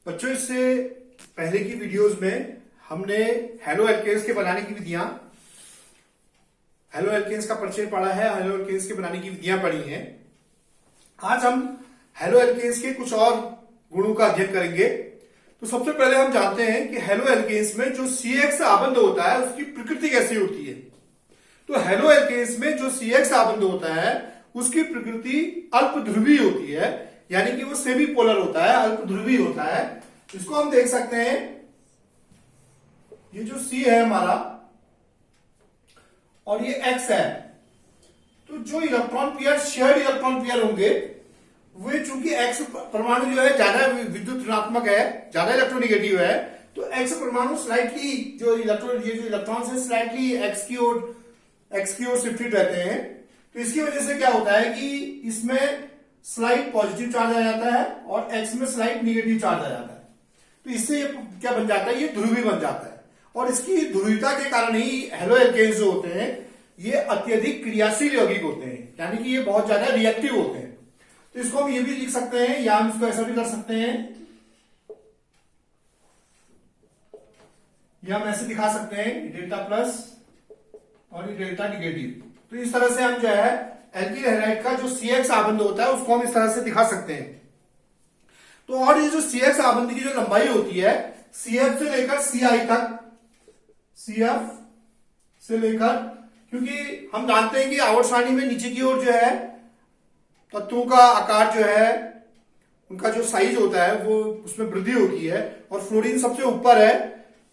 बच्चों, इससे पहले की वीडियोस में हमने हेलो एल्केन्स के बनाने की विधियां, हेलो एल्केन्स का परिचय पढ़ा है, हेलो एल्केन्स के बनाने की विधियां पढ़ी हैं। आज हम हेलो एल्केन्स के कुछ और गुणों का अध्ययन करेंगे। तो सबसे पहले हम जानते हैं कि हेलो एल्केन्स में जो CH आबंध होता है उसकी प्रकृति कैसी होती है। तो हेलो एल्केन्स में जो CH आबंध होता है उसकी प्रकृति अल्प ध्रुवीय होती है, यानी कि वो सेमी पोलर होता है, अल्प ध्रुवीय होता है। इसको हम देख सकते हैं, ये जो C है हमारा और ये X है, तो जो electron pair shared electron pair होंगे वे चूंकि X परमाणु जो है ज्यादा विद्युत ऋणात्मक है, ज्यादा इलेक्ट्रोनिगेटिव है, तो X परमाणु स्लाइटली जो इलेक्ट्रॉन्स है स्लाइटली X की ओर शिफ्टेड रहते हैं। तो इसकी वजह से क्या होता है कि इसमें स्लाइट पॉजिटिव चार्ज आ जाता है और X में स्लाइट नेगेटिव चार्ज आ जाता है। तो इससे ये क्या बन जाता है, ये ध्रुवी बन जाता है। और इसकी ध्रुवीयता के कारण ही हेलो एल्केन्स जो होते हैं ये अत्यधिक क्रियाशील यौगिक होते हैं, यानी कि ये बहुत ज्यादा रिएक्टिव होते हैं। तो इसको हम ये भी लिख सकते हैं या हम इसको ऐसा भी कर सकते हैं, या हम ऐसे दिखा सकते हैं डेल्टा प्लस और ये डेल्टा निगेटिव। तो इस तरह से हम जो है एल्किल हैलाइड का जो CH आबंध होता है उसको हम इस तरह से दिखा सकते हैं। तो और ये जो CH आबंध की जो लंबाई होती है CF से लेकर CI तक, CF से लेकर, क्योंकि हम जानते हैं कि आवर्त सारणी में नीचे की ओर जो है तत्वों का आकार जो है उनका जो साइज होता है वो उसमें वृद्धि होती है और फ्लोरीन सबसे ऊपर है।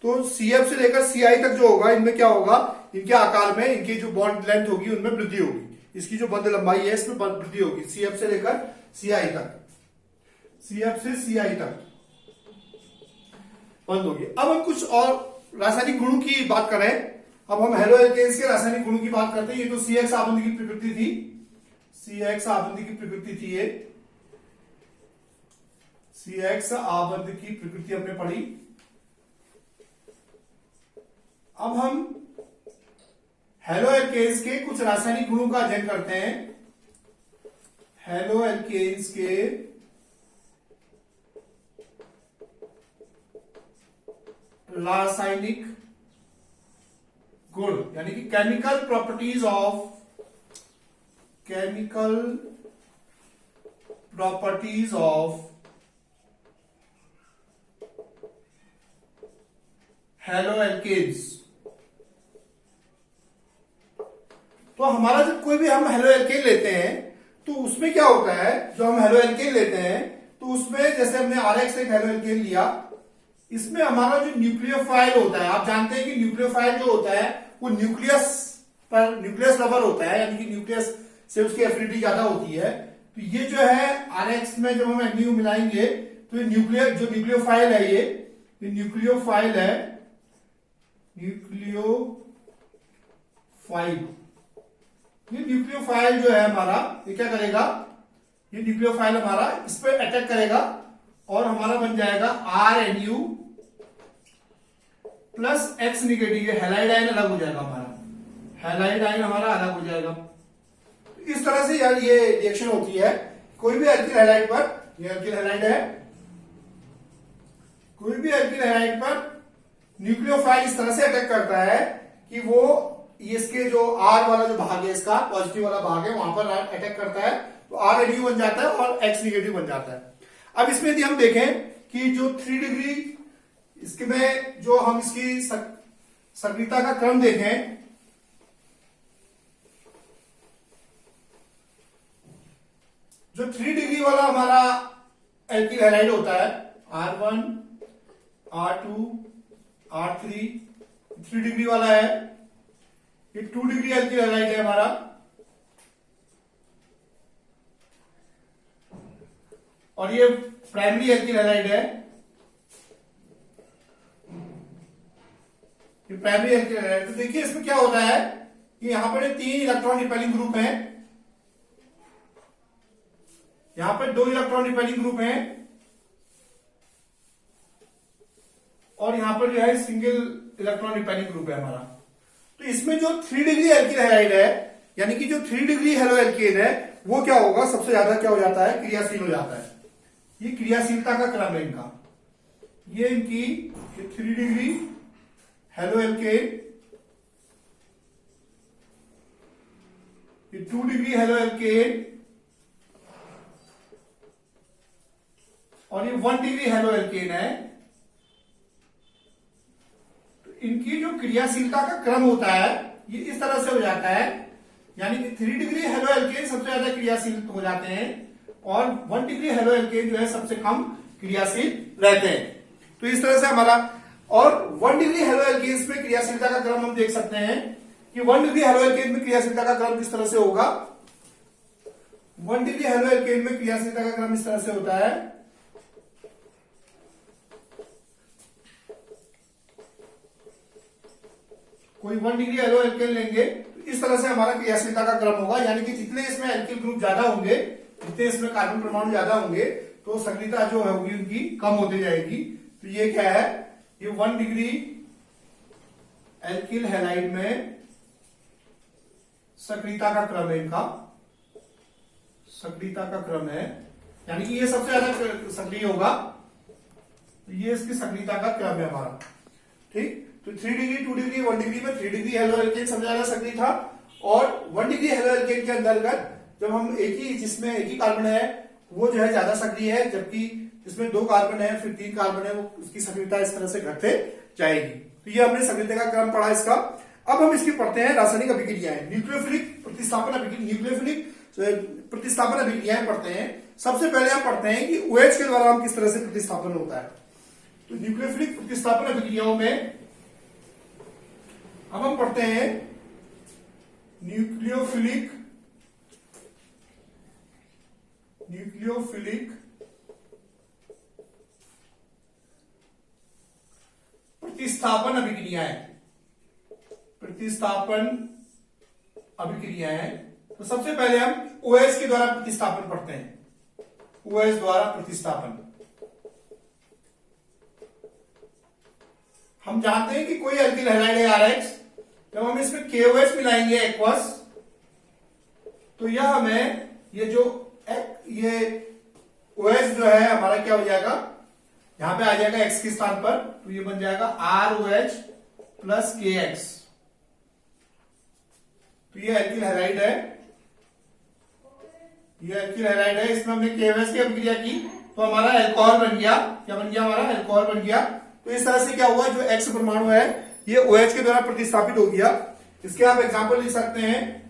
तो CF से लेकर CI तक जो होगा इनमें क्या होगा, इनके आकार में इनकी जो बॉन्ड लेंथ होगी उनमें वृद्धि होगी, इसकी जो बंध लंबाई है इसमें वृद्धि होगी CF से लेकर CI तक, CF से CI तक बंद होगी। अब हम कुछ और रासायनिक गुणों की बात करें। अब हम हेलो एल्केन्स के रासायनिक गुणों की बात करते हैं। ये तो CX आबंध की प्रकृति थी, CX आबंध की प्रकृति थी, ये CX आबंध की प्रकृति हमने पढ़ी। अब हम हेलो एल्केन्स के कुछ रासायनिक गुणों का अध्ययन करते हैं। हेलो एल्केन्स के रासायनिक गुण, यानी कि chemical properties of halo alkanes. तो हमारा जब कोई भी हम हेलो एल्केन लेते हैं तो उसमें क्या होता है, जो हम हेलो एल्केन लेते हैं तो उसमें जैसे हमने RX एक हेलो एल्केन लिया, इसमें हमारा जो न्यूक्लियोफाइल होता है, आप जानते हैं कि न्यूक्लियोफाइल जो होता है वो न्यूक्लियस लवर होता है, यानी कि न्यूक्लियस से उसकी एफिनिटी ज्यादा होती है। तो ये जो है RX में जब हम NU मिलाएंगे तो ये न्यूक्लियोफाइल है, ये न्यूक्लियोफाइल है, ये न्यूक्लियोफाइल जो है हमारा ये क्या करेगा, ये न्यूक्लियोफाइल हमारा इस पर अटैक करेगा और हमारा बन जाएगा RNU प्लस X निगेटिव। ये हैलाइड आयन अलग हो जाएगा, हमारा हैलाइड आयन हमारा अलग हो जाएगा। इस तरह से यार ये रिएक्शन होती है। कोई भी एल्किल हैलाइड पर, ये एल्किल हैलाइड है, कोई भी एल्किल हैलाइड पर न्यूक्लियोफाइल इस तरह से अटैक करता है कि वो इसके जो R वाला जो भाग है, इसका पॉजिटिव वाला भाग है, वहां पर अटैक करता है तो RNU बन जाता है और X निगेटिव बन जाता है। अब इसमें यदि हम देखें कि जो 3 डिग्री इसके में जो हम इसकी सक्रियता का क्रम देखें, जो 3 डिग्री वाला हमारा एल्किल हैलाइड होता है R1, R2, R3, 3 डिग्री वाला है। ये 2 डिग्री एल्किल हैलाइड है हमारा, और ये प्राइमरी एल्किल हैलाइड है, ये प्राइमरी एल्किल हैलाइड। तो देखिए इसमें क्या होता है कि यहां पर 3 इलेक्ट्रॉन रिपेलिंग ग्रुप हैं, यहां पर 2 इलेक्ट्रॉन रिपेलिंग ग्रुप हैं और यहां पर जो है सिंगल इलेक्ट्रॉन रिपेलिंग ग्रुप है हमारा। तो इसमें जो 3 डिग्री एल्किल हैलाइड है, यानी कि जो 3 डिग्री हेलो एल्केन है वो क्या होगा, सबसे ज्यादा क्या हो जाता है, क्रियाशील हो जाता है। ये क्रियाशीलता का क्रम है इनका। ये इनकी 3 डिग्री हेलो एल्केन, ये 2 डिग्री हेलो एल्केन और ये 1 डिग्री हेलो एल्केन है। तो इनकी जो क्रियाशीलता का क्रम होता है ये इस तरह से हो जाता है, यानी कि 3 डिग्री हेलो एल्केन सबसे ज्यादा क्रियाशील हो जाते हैं और 1 डिग्री हेलो एल्केन जो है सबसे कम क्रियाशील रहते हैं। तो इस तरह से हमारा, और 1 डिग्री हेलो एल्केन्स में क्रियाशीलता का क्रम हम देख सकते हैं कि 1 डिग्री हेलो एल्केन में क्रियाशीलता का क्रम किस तरह से होगा। 1 डिग्री हेलो एल्केन में क्रियाशीलता का क्रम इस तरह से होता है, कोई 1 डिग्री हेलो एल्केन लेंगे तो इस तरह से हमारा क्रियाशीलता का क्रम होगा, यानी कि जितने इसमें एल्किल ग्रुप ज्यादा होंगे, जितने इसमें कार्बन परमाणु ज्यादा होंगे तो सक्रियता जो होगी उनकी कम होती जाएगी। तो ये क्या है, ये 1 डिग्री एल्किल हैलाइड में सक्रियता का क्रम है, इनका सक्रियता का क्रम है, यानी कि ये सबसे ज्यादा सक्रिय होगा। तो ये इसकी सक्रियता का क्रम है हमारा, ठीक। तो 3 डिग्री, 2 डिग्री, 1 डिग्री में 3 डिग्री हेलो एल्केन सबसे ज्यादा सक्रिय था और 1 डिग्री हेलो एल्केन के अंतर्गत जब हम जिसमें एक ही कार्बन है वो जो है ज्यादा सक्रिय है, जबकि जिसमें 2 कार्बन है फिर 3 कार्बन है वो उसकी सक्रियता इस तरह से घटते जाएगी। तो ये हमने सक्रियता का क्रम पढ़ा इसका। अब हम इसकी पढ़ते हैं रासायनिक अभिक्रियाएं, न्यूक्लियोफिलिक प्रतिस्थापन अभिक्रिया, न्यूक्लियोफिलिक प्रतिस्थापन अभिक्रियाएं पढ़ते हैं। सबसे पहले हम पढ़ते हैं कि OH के द्वारा हम किस तरह से प्रतिस्थापन होता है। तो न्यूक्लियोफिलिक प्रतिस्थापन अभिक्रियाओं में अब हम पढ़ते हैं न्यूक्लियोफिलिक प्रतिस्थापन अभिक्रियाएं। तो सबसे पहले हम OH के द्वारा प्रतिस्थापन पढ़ते हैं, OH द्वारा प्रतिस्थापन। हम जानते हैं कि कोई एल्किल हैलाइड है RH, जब हम इसमें KOH मिलाएंगे एक्वस, तो यह हमें ये OH जो है हमारा क्या हो जाएगा, यहां पे आ जाएगा X के स्थान पर, तो ये बन जाएगा ROH प्लस KX। तो ये एल्किल हैलाइड है, इसमें हमने KOH की अभिक्रिया की तो हमारा अल्कोहल बन गया। क्या बन गया, हमारा अल्कोहल बन गया। तो इस तरह से क्या हुआ, जो X परमाणु है ये OH के द्वारा प्रतिस्थापित हो गया। इसके आप एग्जांपल लिख सकते हैं,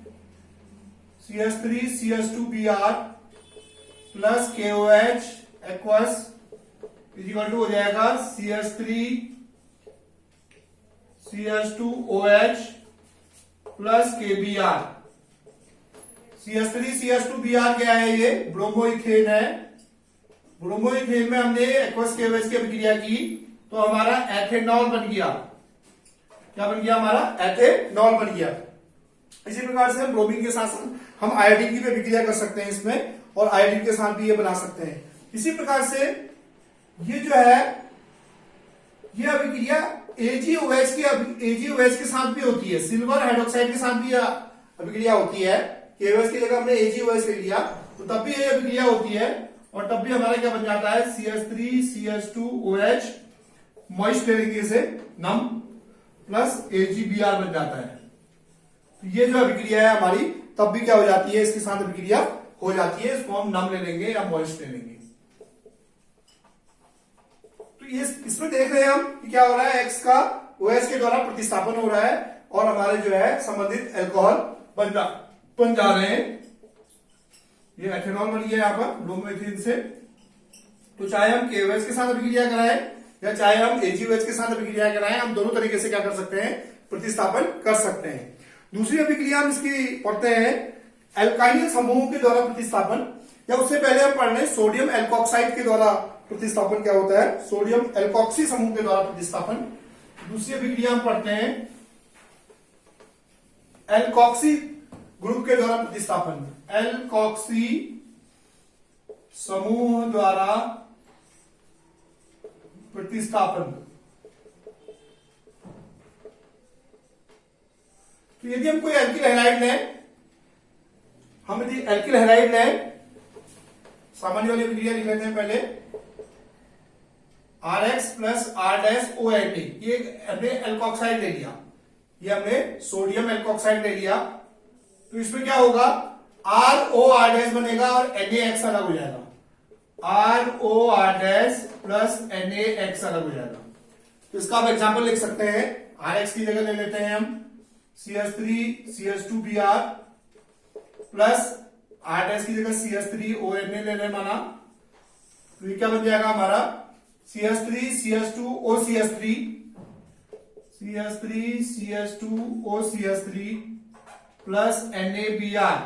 CH3CH2Br plus KOH aqueous equal to हो जाएगा CH3CH2OH प्लस KBr। CH3CH2Br क्या है, ये ब्रोमोइथेन है। ब्रोमोइथेन में हमने एक्वस KOH की अभिक्रिया की तो हमारा एथेनॉल बन गया। क्या बन गया, हमारा एथेनॉल बन गया। इसी प्रकार से हम ब्रोमीन के साथ हम आयोडीन की भी अभिक्रिया कर सकते हैं इसमें, और आयोडीन के साथ भी ये बना सकते हैं। इसी प्रकार से ये जो है ये अभिक्रिया AgOH के साथ भी होती है, सिल्वर हाइड्रोक्साइड के साथ भी अभिक्रिया होती है। KOH की जगह हमने AgOH ले लिया तो तब भी ये अभिक्रिया होती है, और तब भी हमारा क्या बन जाता है, CH3CH2OH मॉइस्ट तरीके से नम प्लस AgBr बन जाता है। तो ये जो अभिक्रिया है हमारी तब भी क्या हो जाती है, इसके साथ अभिक्रिया हो जाती है। इसको हम नम ले लेंगे या मॉइस्ट ले लेंगे। तो ये इसमें देख रहे हैं हम कि क्या हो रहा है, X का OH के द्वारा प्रतिस्थापन हो रहा है और हमारे जो है संबंधित अल्कोहल बन जा रहे हैं। ये एथेनॉल बन गया यहाँ पर ब्रोमोइथेन से। तो चाहे हम KOH के साथ अभिक्रिया कराएं या चाहे हम AgOH के साथ अभिक्रिया कराएं, हम दोनों तरीके से क्या कर सकते हैं, प्रतिस्थापन कर सकते हैं। दूसरी अभिक्रिया हम इसकी पढ़ते हैं एल्काइल समूहों के द्वारा प्रतिस्थापन, या उससे पहले हम पढ़ रहे हैं सोडियम एल्कोक्साइड के द्वारा प्रतिस्थापन क्या होता है, सोडियम एल्कोक्सी समूह के द्वारा प्रतिस्थापन। दूसरी अभिक्रिया हम पढ़ते हैं एल्कोक्सी ग्रुप के द्वारा प्रतिस्थापन, एल्कोक्सी समूह द्वारा प्रतिस्थापन। तो यदि हम कोई एल्किल हैलाइड लें, हम यदि एल्किल हैलाइड लें, सामान्य वाली अभिक्रिया लिख लेते हैं पहले, R X plus R dash O N A, ये हमने एल्कोक्साइड ले लिया, ये हमने सोडियम एल्कोक्साइड ले लिया। तो इसमें क्या होगा, आर ओ आर डैश बनेगा और एन ए एक्स अलग हो जाएगा। R O R dash plus N A X अलग हो जाएगा। तो इसका आप एग्जाम्पल लिख सकते हैं। आर एक्स की जगह ले लेते हैं हम CH3CH2Br प्लस आर डैश की जगह CH3ONA ले लें माना। तो ये क्या बन जाएगा हमारा CH3CH2OCH3 CH3CH2OCH3 प्लस NaBr।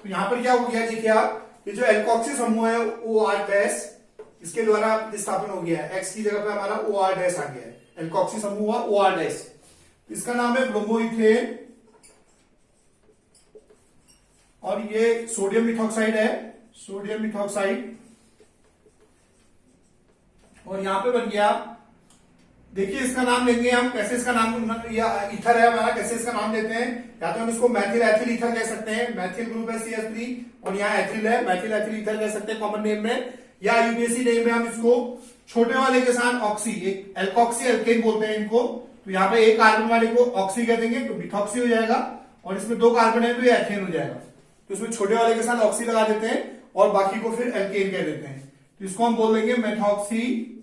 तो यहां पर क्या हो गया, देखिए आप, ये जो एल्कोक्सी समूह है OR डैश, इसके द्वारा प्रतिस्थापन हो गया है। एक्स की जगह पे हमारा OR डैश आ गया है, एल्कोक्सी समूह हुआ OR डैश। इसका नाम है ब्रोमोइथेन और ये सोडियम मिथॉक्साइड है, सोडियम मिथॉक्साइड। और यहां पे बन गया, देखिए इसका नाम लेंगे हम, कैसे इसका नाम, या इथर है हमारा, कैसे इसका नाम लेते हैं, या तो हम इसको मैथिल एथिल इथर कह सकते हैं, मैथिल ग्रुप है CH3 और यहाँ एथिल है, मैथिल एथिल इथर कह सकते हैं कॉमन नेम में, या यूपीएससी नेम में हम इसको छोटे वाले के साथ ऑक्सी, एक एल्कोक्सी एल्केन बोलते हैं इनको। तो यहाँ पे एक कार्बन वाले को ऑक्सी कह देंगे तो मिथॉक्सी हो जाएगा, और इसमें 2 कार्बन है तो ये एथेन हो जाएगा। तो इसमें छोटे वाले के साथ ऑक्सी लगा देते हैं और बाकी को फिर एल्केन कह देते हैं। तो इसको हम बोल देंगे मेथॉक्सी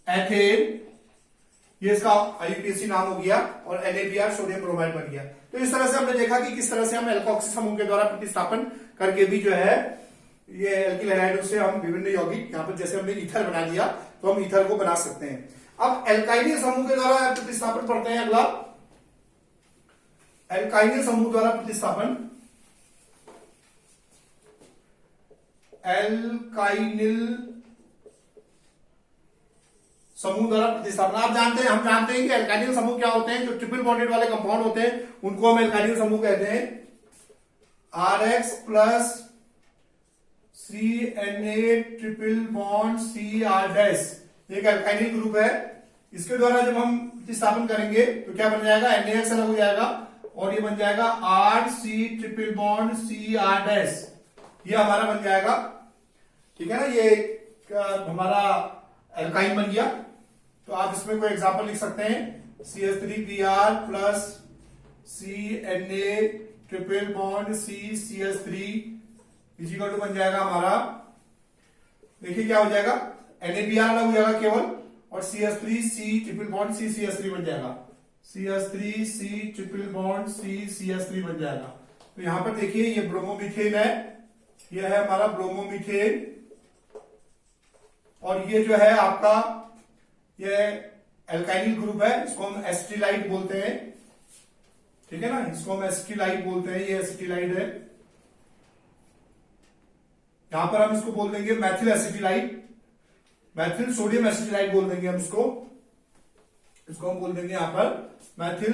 एथेन, ये इसका आईयूपीएसी नाम हो गया, और NaBr सोडियम ब्रोमाइड बन गया। तो इस तरह से हमने देखा कि किस तरह से हम एल्कोक्सी समूह के द्वारा प्रतिस्थापन करके भी जो है ये एल्किल हैलाइडों से हम विभिन्न यौगिक, यहाँ पर जैसे हमने ईथर बना दिया तो हम ईथर को बना सकते हैं। अब एल्काइनिल समूह के द्वारा प्रतिस्थापन पढ़ते हैं। अगला एल्काइनिल समूह द्वारा प्रतिस्थापन, एल्काइनिल समूह द्वारा प्रतिस्थापन, आप जानते हैं, हम जानते हैं कि एल्काइनिल समूह क्या होते हैं, जो ट्रिपल बॉन्डेड वाले कंपाउंड होते हैं उनको हम एल्काइनिल समूह कहते हैं। RX plus CNA triple bond CR dash, एक एल्काइनिल ग्रुप है। इसके द्वारा जब हम प्रतिस्थापन करेंगे तो क्या बन जाएगा, NaX अलग हो जाएगा और ये बन जाएगा RC triple bond CR dash, ये हमारा बन जाएगा। ठीक है ना, ये हमारा एल्काइन बन गया। तो आप इसमें कोई एग्जांपल लिख सकते हैं, CH3Br plus CNA triple bond CCH3 equal to बन जाएगा हमारा, देखिए क्या हो जाएगा, NaBr अलग हो जाएगा केवल, और CH3C ट्रिपल बॉन्ड CCH3 बन जाएगा, CH3C ट्रिपल बॉन्ड CCH3 बन जाएगा। तो यहां पर देखिए ये ब्रोमोमीथेन है, ये है हमारा ब्रोमोमीथेन, और ये जो है आपका ये एल्काइनिल ग्रुप है, इसको हम एसिटिलाइड बोलते हैं। ठीक है ना, इसको हम एसिटिलाइड बोलते हैं, ये एसिटिलाइड है। यहां पर हम इसको बोल देंगे Maithil acetylide, Maithil sodium acetylide बोल देंगे हम इसको हम बोल देंगे यहां पर मैथिल,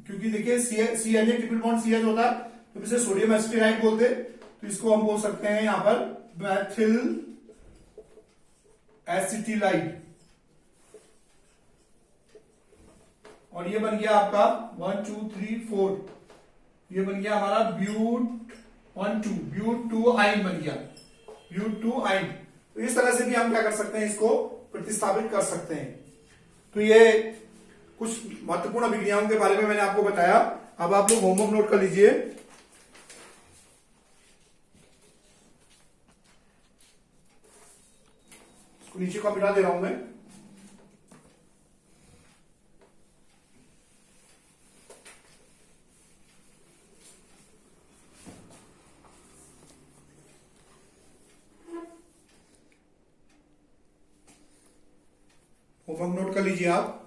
क्योंकि देखिए CNA ट्रिपल बॉन्ड CH होता है तो इसे सोडियम एसिटिलाइड बोलते, तो इसको हम बोल सकते हैं यहां पर मैथिल एसिटिलाइड। और ये बन गया आपका 1 2 3 4, ये बन गया हमारा ब्यूट 1 2, ब्यूट 2 आइन बन गया, ब्यूट 2 आइन। तो इस तरह से भी हम क्या कर सकते हैं, इसको प्रतिस्थापित कर सकते हैं। तो ये कुछ महत्वपूर्ण अभिक्रियाओं के बारे में मैंने आपको बताया। अब आप लोग होमवर्क नोट कर लीजिए। इसको नीचे का मिटा दे रहा हूं मैं। होमवर्क नोट कर लीजिए आप।